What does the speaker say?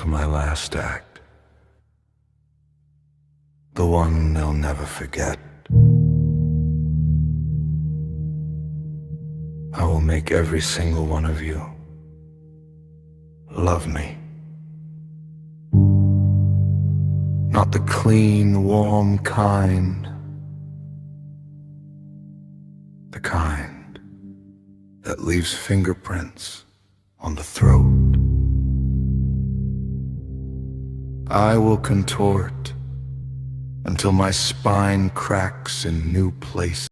my last act, the one they'll never forget. I will make every single one of you love me. Not the clean, warm kind, the kind that leaves fingerprints on the throat. I will contort until my spine cracks in new places.